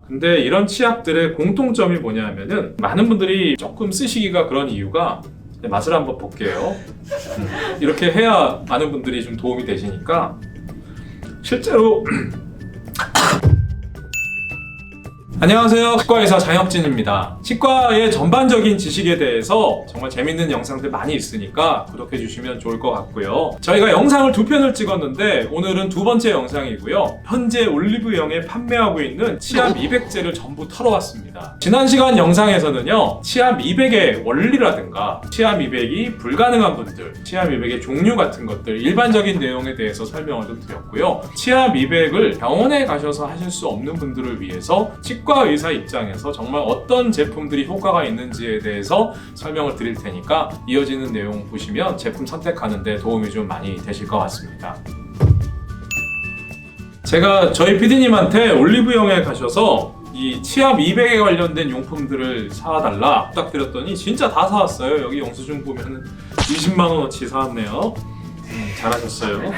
근데 이런 치약들의 공통점이 뭐냐면은 많은 분들이 조금 쓰시기가 그런 이유가 맛을 한번 볼게요. 이렇게 해야 많은 분들이 좀 도움이 되시니까 실제로 안녕하세요. 치과의사 장혁진입니다. 치과의 전반적인 지식에 대해서 정말 재밌는 영상들 많이 있으니까 구독해 주시면 좋을 것 같고요. 저희가 영상을 2편을 찍었는데 오늘은 2번째 영상이고요. 현재 올리브영에 판매하고 있는 치아 미백제를 전부 털어왔습니다. 지난 시간 영상에서는요, 치아 미백의 원리라든가 치아 미백이 불가능한 분들, 치아 미백의 종류 같은 것들, 일반적인 내용에 대해서 설명을 좀 드렸고요. 치아 미백을 병원에 가셔서 하실 수 없는 분들을 위해서 치과 의사 입장에서 정말 어떤 제품들이 효과가 있는지에 대해서 설명을 드릴 테니까 이어지는 내용 보시면 제품 선택하는 데 도움이 좀 많이 되실 것 같습니다. 제가 저희 PD님한테 올리브영에 가셔서 이 치아 미백에 관련된 용품들을 사달라 부탁드렸더니 진짜 다 사왔어요. 여기 영수증 보면 20만원어치 사왔네요. 잘하셨어요. 네.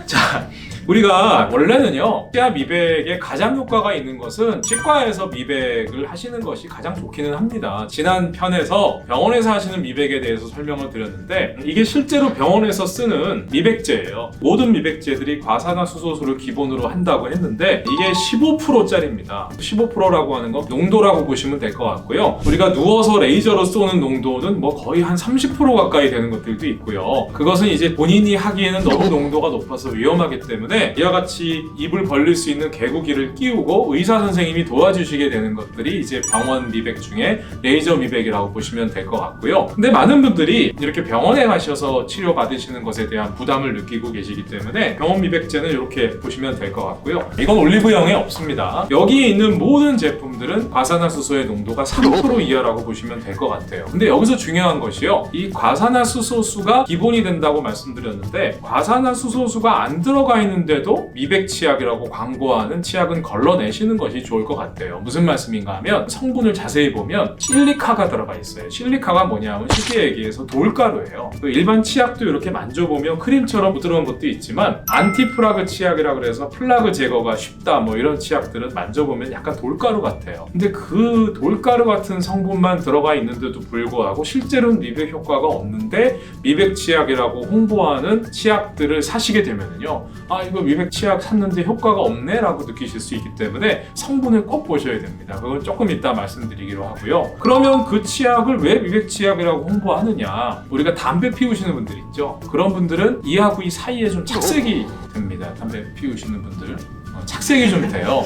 자, 우리가 원래는요, 치아 미백에 가장 효과가 있는 것은 치과에서 미백을 하시는 것이 가장 좋기는 합니다. 지난 편에서 병원에서 하시는 미백에 대해서 설명을 드렸는데 이게 실제로 병원에서 쓰는 미백제예요. 모든 미백제들이 과산화수소수를 기본으로 한다고 했는데 이게 15%짜리입니다. 15%라고 하는 건 농도라고 보시면 될 것 같고요. 우리가 누워서 레이저로 쏘는 농도는 뭐 거의 한 30% 가까이 되는 것들도 있고요. 그것은 이제 본인이 하기에는 너무 농도가 높아서 위험하기 때문에 이와 같이 입을 벌릴 수 있는 개구기를 끼우고 의사 선생님이 도와주시게 되는 것들이 이제 병원 미백 중에 레이저 미백이라고 보시면 될 것 같고요. 근데 많은 분들이 이렇게 병원에 가셔서 치료 받으시는 것에 대한 부담을 느끼고 계시기 때문에 병원 미백제는 이렇게 보시면 될 것 같고요. 이건 올리브영에 없습니다. 여기 있는 모든 제품들은 과산화수소의 농도가 3% 이하라고 보시면 될 것 같아요. 근데 여기서 중요한 것이요, 이 과산화수소수가 기본이 된다고 말씀드렸는데 과산화수소수가 안 들어가 있는데도 미백 치약이라고 광고하는 치약은 걸러내시는 것이 좋을 것 같아요. 무슨 말씀인가 하면 성분을 자세히 보면 실리카가 들어가 있어요. 실리카가 뭐냐면 쉽게 얘기해서 돌가루예요. 일반 치약도 이렇게 만져보면 크림처럼 부드러운 것도 있지만 안티플라그 치약이라 그래서 플라그 제거가 쉽다 뭐 이런 치약들은 만져보면 약간 돌가루 같아요. 근데 그 돌가루 같은 성분만 들어가 있는데도 불구하고 실제로는 미백 효과가 없는데 미백 치약이라고 홍보하는 치약들을 사시게 되면은요, 아 이거 미백 치약 샀는데 효과가 없네 라고 느끼실 수 있기 때문에 성분을 꼭 보셔야 됩니다. 그건 조금 이따 말씀드리기로 하고요. 그러면 그 치약을 왜 미백 치약이라고 홍보하느냐, 우리가 담배 피우시는 분들 있죠. 그런 분들은 이하고 이 사이에 좀 착색이 됩니다. 담배 피우시는 분들 착색이 좀 돼요.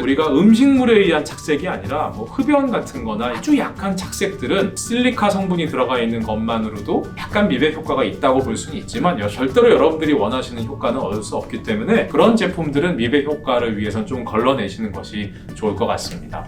우리가 음식물에 의한 착색이 아니라 뭐 흡연 같은 거나 아주 약한 착색들은 실리카 성분이 들어가 있는 것만으로도 약간 미백 효과가 있다고 볼 수는 있지만 절대로 여러분들이 원하시는 효과는 얻을 수 없기 때문에 그런 제품들은 미백 효과를 위해서는 좀 걸러내시는 것이 좋을 것 같습니다.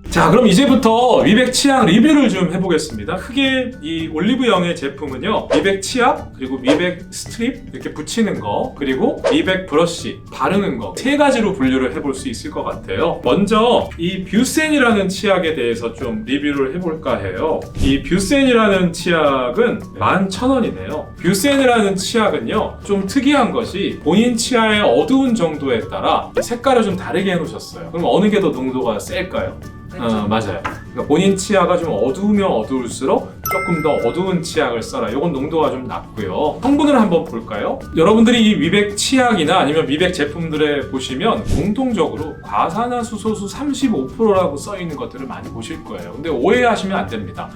자, 그럼 이제부터 미백 치약 리뷰를 좀 해보겠습니다. 크게 이 올리브영의 제품은요, 미백 치약, 그리고 미백 스트립 이렇게 붙이는 거, 그리고 미백 브러쉬 바르는 거, 3가지로 분류를 해볼 수 있을 것 같아요. 먼저 이 뷰센이라는 치약에 대해서 좀 리뷰를 해볼까 해요. 이 뷰센이라는 치약은 11,000원이네요. 뷰센이라는 치약은요, 좀 특이한 것이 본인 치아의 어두운 정도에 따라 색깔을 좀 다르게 해놓으셨어요. 그럼 어느 게 더 농도가 셀까요? 맞아요. 그러니까 본인 치아가 좀 어두우면 어두울수록 조금 더 어두운 치약을 써라. 이건 농도가 좀 낮고요. 성분을 한번 볼까요? 여러분들이 이 미백 치약이나 아니면 미백 제품들에 보시면 공통적으로 과산화수소수 35%라고 써있는 것들을 많이 보실 거예요. 근데 오해하시면 안 됩니다.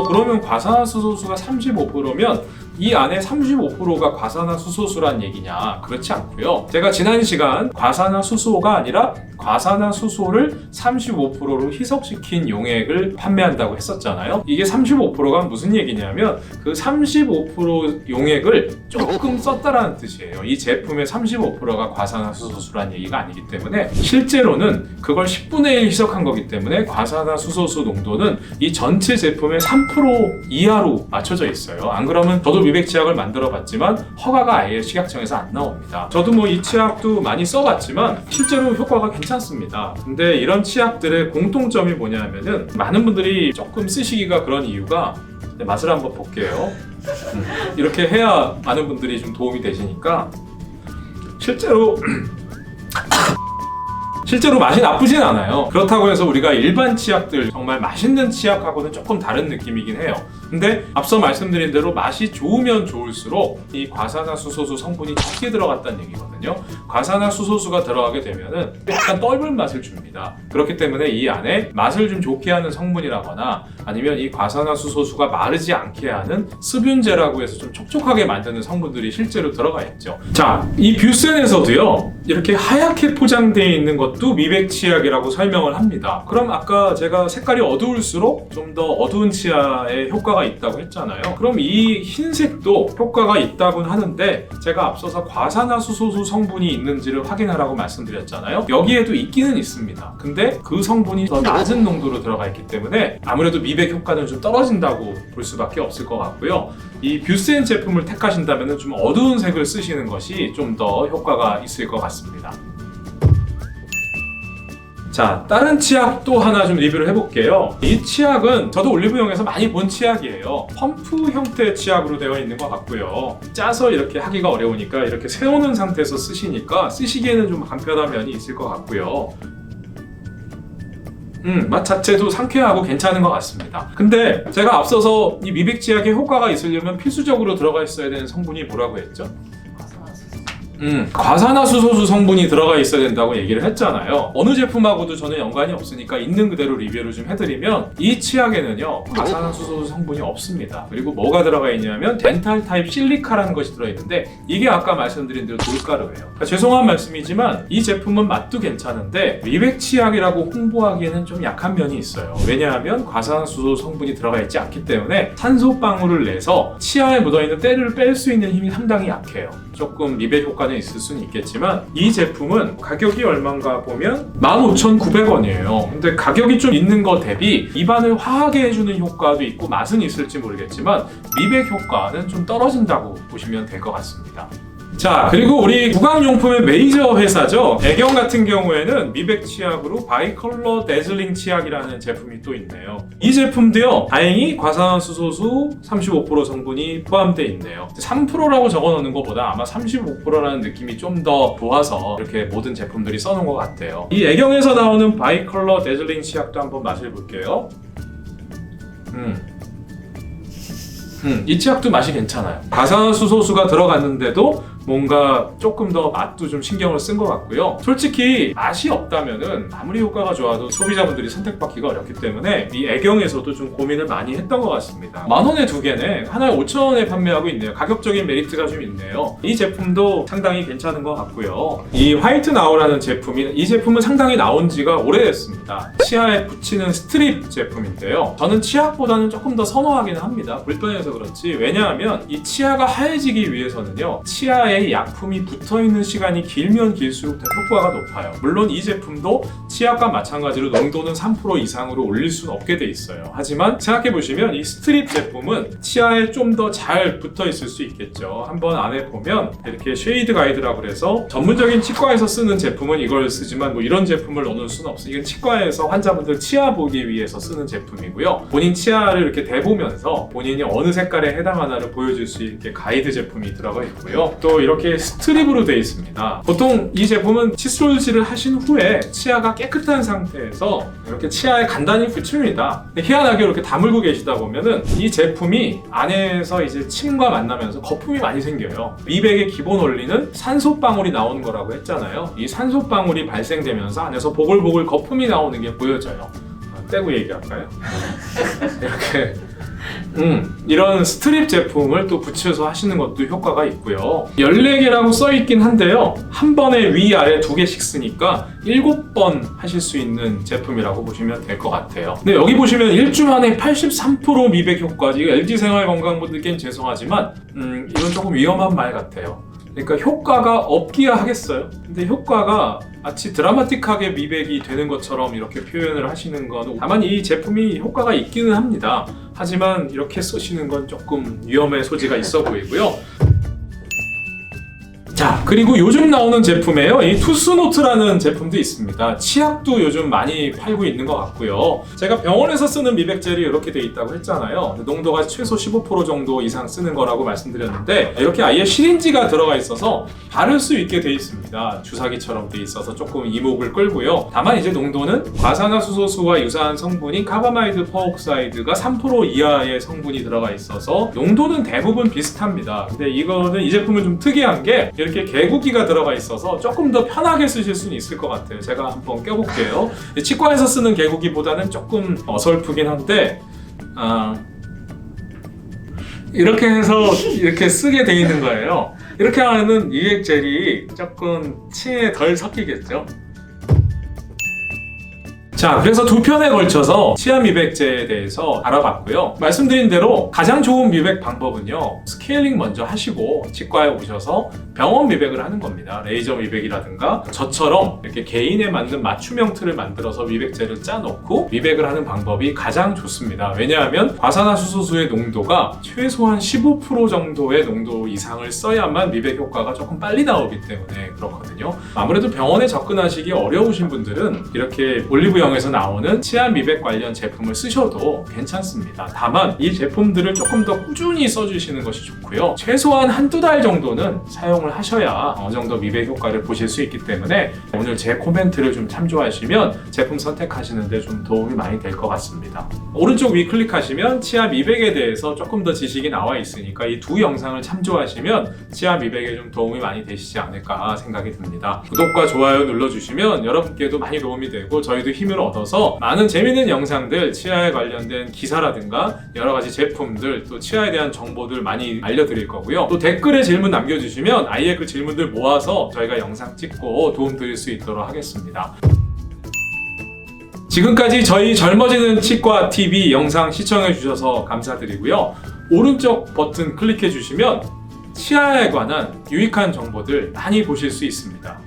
그러면 과산화수소수가 35%면 이 안에 35%가 과산화수소수란 얘기냐? 그렇지 않고요. 제가 지난 시간 과산화수소가 아니라 과산화수소를 35%로 희석시킨 용액을 판매한다고 했었잖아요. 이게 35%가 무슨 얘기냐면 그 35% 용액을 조금 썼다라는 뜻이에요. 이 제품의 35%가 과산화수소수란 얘기가 아니기 때문에 실제로는 그걸 10분의 1 희석한 거기 때문에 과산화수소수 농도는 이 전체 제품의 3% 이하로 맞춰져 있어요. 안 그러면 저도 미백 치약을 만들어 봤지만 허가가 아예 식약청에서 안 나옵니다. 저도 뭐 이 치약도 많이 써봤지만 실제로 효과가 괜찮습니다. 근데 이런 치약들의 공통점이 뭐냐면은 많은 분들이 조금 쓰시기가 그런 이유가 맛을 한번 볼게요. 이렇게 해야 많은 분들이 좀 도움이 되시니까 실제로 실제로 맛이 나쁘진 않아요. 그렇다고 해서 우리가 일반 치약들 정말 맛있는 치약하고는 조금 다른 느낌이긴 해요. 근데 앞서 말씀드린 대로 맛이 좋으면 좋을수록 이 과산화수소수 성분이 적게 들어갔다는 얘기거든요. 과산화수소수가 들어가게 되면은 약간 떫은 맛을 줍니다. 그렇기 때문에 이 안에 맛을 좀 좋게 하는 성분이라거나 아니면 이 과산화수소수가 마르지 않게 하는 습윤제라고 해서 좀 촉촉하게 만드는 성분들이 실제로 들어가 있죠. 자, 이 뷰센에서도요, 이렇게 하얗게 포장되어 있는 것도 미백 치약이라고 설명을 합니다. 그럼 아까 제가 색깔이 어두울수록 좀 더 어두운 치아에 효과가 있다고 했잖아요. 그럼 이 흰색도 효과가 있다고는 하는데 제가 앞서서 과산화수소수 성분이 있는지를 확인하라고 말씀드렸잖아요. 여기에도 있기는 있습니다. 근데 그 성분이 더 낮은 농도로 들어가 있기 때문에 아무래도 미백 효과는 좀 떨어진다고 볼 수밖에 없을 것 같고요. 이 뷰센 제품을 택하신다면 좀 어두운 색을 쓰시는 것이 좀 더 효과가 있을 것 같습니다. 자, 다른 치약 또 하나 좀 리뷰를 해볼게요. 이 치약은 저도 올리브영에서 많이 본 치약이에요. 펌프 형태의 치약으로 되어 있는 것 같고요. 짜서 이렇게 하기가 어려우니까 이렇게 세우는 상태에서 쓰시니까 쓰시기에는 좀 간편한 면이 있을 것 같고요. 맛 자체도 상쾌하고 괜찮은 것 같습니다. 근데 제가 앞서서 이 미백 치약에 효과가 있으려면 필수적으로 들어가 있어야 되는 성분이 뭐라고 했죠? 과산화수소수 성분이 들어가 있어야 된다고 얘기를 했잖아요. 어느 제품하고도 저는 연관이 없으니까 있는 그대로 리뷰를 좀 해드리면 이 치약에는요, 과산화수소수 성분이 없습니다. 그리고 뭐가 들어가 있냐면 덴탈 타입 실리카라는 것이 들어있는데 이게 아까 말씀드린 대로 돌가루예요. 그러니까 죄송한 말씀이지만 이 제품은 맛도 괜찮은데 미백 치약이라고 홍보하기에는 좀 약한 면이 있어요. 왜냐하면 과산화수소수 성분이 들어가 있지 않기 때문에 산소방울을 내서 치아에 묻어있는 때를 뺄 수 있는 힘이 상당히 약해요. 조금 미백 효과는 있을 수는 있겠지만 이 제품은 가격이 얼마인가 보면 15,900원이에요. 근데 가격이 좀 있는 거 대비 입안을 화하게 해주는 효과도 있고 맛은 있을지 모르겠지만 미백 효과는 좀 떨어진다고 보시면 될 것 같습니다. 자, 그리고 우리 구강용품의 메이저 회사죠. 애경 같은 경우에는 미백 치약으로 바이컬러 데즐링 치약이라는 제품이 또 있네요. 이 제품도요, 다행히 과산화수소수 35% 성분이 포함되어 있네요. 3%라고 적어놓는 것보다 아마 35%라는 느낌이 좀 더 좋아서 이렇게 모든 제품들이 써놓은 것 같아요. 이 애경에서 나오는 바이컬러 데즐링 치약도 한번 맛을 볼게요. 이 치약도 맛이 괜찮아요. 과산화수소수가 들어갔는데도 뭔가 조금 더 맛도 좀 신경을 쓴 것 같고요. 솔직히 맛이 없다면은 아무리 효과가 좋아도 소비자분들이 선택받기가 어렵기 때문에 이 애경에서도 좀 고민을 많이 했던 것 같습니다. 10,000원에 2개네. 하나에 5,000원에 판매하고 있네요. 가격적인 메리트가 좀 있네요. 이 제품도 상당히 괜찮은 것 같고요. 이 화이트 나우라는 제품이, 이 제품은 상당히 나온 지가 오래됐습니다. 치아에 붙이는 스트립 제품인데요. 저는 치약보다는 조금 더 선호하기는 합니다. 불편해서 그렇지. 왜냐하면 이 치아가 하얘지기 위해서는요, 치아에 약품이 붙어있는 시간이 길면 길수록 더 효과가 높아요. 물론 이 제품도 치약과 마찬가지로 농도는 3% 이상으로 올릴 수는 없게 돼 있어요. 하지만 생각해보시면 이 스트립 제품은 치아에 좀 더 잘 붙어있을 수 있겠죠. 한번 안에 보면 이렇게 쉐이드 가이드라고 해서 전문적인 치과에서 쓰는 제품은 이걸 쓰지만 뭐 이런 제품을 넣을 수는 없어요. 이건 치과에서 환자분들 치아 보기 위해서 쓰는 제품이고요. 본인 치아를 이렇게 대보면서 본인이 어느 색깔에 해당하나를 보여줄 수 있게 가이드 제품이 들어가 있고요. 또 이렇게 스트립으로 되어 있습니다. 보통 이 제품은 칫솔질을 하신 후에 치아가 깨끗한 상태에서 이렇게 치아에 간단히 붙입니다. 희한하게 이렇게 다물고 계시다 보면은 이 제품이 안에서 이제 침과 만나면서 거품이 많이 생겨요. 미백의 기본 원리는 산소방울이 나오는 거라고 했잖아요. 이 산소방울이 발생되면서 안에서 보글보글 거품이 나오는 게 보여져요. 떼고 얘기할까요? 이렇게 이런 스트립 제품을 또 붙여서 하시는 것도 효과가 있고요. 14개라고 써있긴 한데요, 한 번에 위아래 2개씩 쓰니까 7번 하실 수 있는 제품이라고 보시면 될 것 같아요. 근데 여기 보시면 1주 만에 83% 미백 효과. 이거 LG생활건강분들께는 죄송하지만 이건 조금 위험한 말 같아요. 그러니까 효과가 없기야 하겠어요. 근데 효과가 마치 드라마틱하게 미백이 되는 것처럼 이렇게 표현을 하시는 건, 다만 이 제품이 효과가 있기는 합니다. 하지만 이렇게 쓰시는 건 조금 위험의 소지가 있어 보이고요. 자, 그리고 요즘 나오는 제품에요, 이 투스노트라는 제품도 있습니다. 치약도 요즘 많이 팔고 있는 것 같고요. 제가 병원에서 쓰는 미백젤이 이렇게 돼 있다고 했잖아요. 농도가 최소 15% 정도 이상 쓰는 거라고 말씀드렸는데 이렇게 아예 시린지가 들어가 있어서 바를 수 있게 돼 있습니다. 주사기처럼 돼 있어서 조금 이목을 끌고요. 다만 이제 농도는 과산화수소수와 유사한 성분인 카바마이드 퍼옥사이드가 3% 이하의 성분이 들어가 있어서 농도는 대부분 비슷합니다. 근데 이거는 이 제품은 좀 특이한 게 이렇게 개구기가 들어가 있어서 조금 더 편하게 쓰실 수는 있을 것 같아요. 제가 한번 껴볼게요. 치과에서 쓰는 개구기보다는 조금 어설프긴 한데 이렇게 해서 이렇게 쓰게 돼 있는 거예요. 이렇게 하면은 유액 젤이 조금 치에 덜 섞이겠죠. 자, 그래서 두 편에 걸쳐서 치아 미백제에 대해서 알아봤고요. 말씀드린 대로 가장 좋은 미백 방법은요, 스케일링 먼저 하시고 치과에 오셔서 병원 미백을 하는 겁니다. 레이저 미백이라든가 저처럼 이렇게 개인에 맞는 맞춤형 틀을 만들어서 미백제를 짜놓고 미백을 하는 방법이 가장 좋습니다. 왜냐하면 과산화수소수의 농도가 최소한 15% 정도의 농도 이상을 써야만 미백 효과가 조금 빨리 나오기 때문에 그렇거든요. 아무래도 병원에 접근하시기 어려우신 분들은 이렇게 올리브영에서 나오는 치아 미백 관련 제품을 쓰셔도 괜찮습니다. 다만 이 제품들을 조금 더 꾸준히 써주시는 것이 좋고요. 최소한 한두 달 정도는 사용을 하셔야 어느 정도 미백 효과를 보실 수 있기 때문에 오늘 제 코멘트를 좀 참조하시면 제품 선택하시는데 좀 도움이 많이 될 것 같습니다. 오른쪽 위 클릭하시면 치아 미백에 대해서 조금 더 지식이 나와 있으니까 이 두 영상을 참조하시면 치아 미백에 좀 도움이 많이 되시지 않을까 생각이 듭니다. 구독과 좋아요 눌러주시면 여러분께도 많이 도움이 되고 저희도 힘을 얻어서 많은 재밌는 영상들, 치아에 관련된 기사라든가 여러 가지 제품들, 또 치아에 대한 정보들 많이 알려드릴 거고요. 또 댓글에 질문 남겨주시면 아예 그 질문들 모아서 저희가 영상 찍고 도움 드릴 수 있도록 하겠습니다. 지금까지 저희 젊어지는 치과 TV 영상 시청해 주셔서 감사드리고요. 오른쪽 버튼 클릭해 주시면 치아에 관한 유익한 정보들 많이 보실 수 있습니다.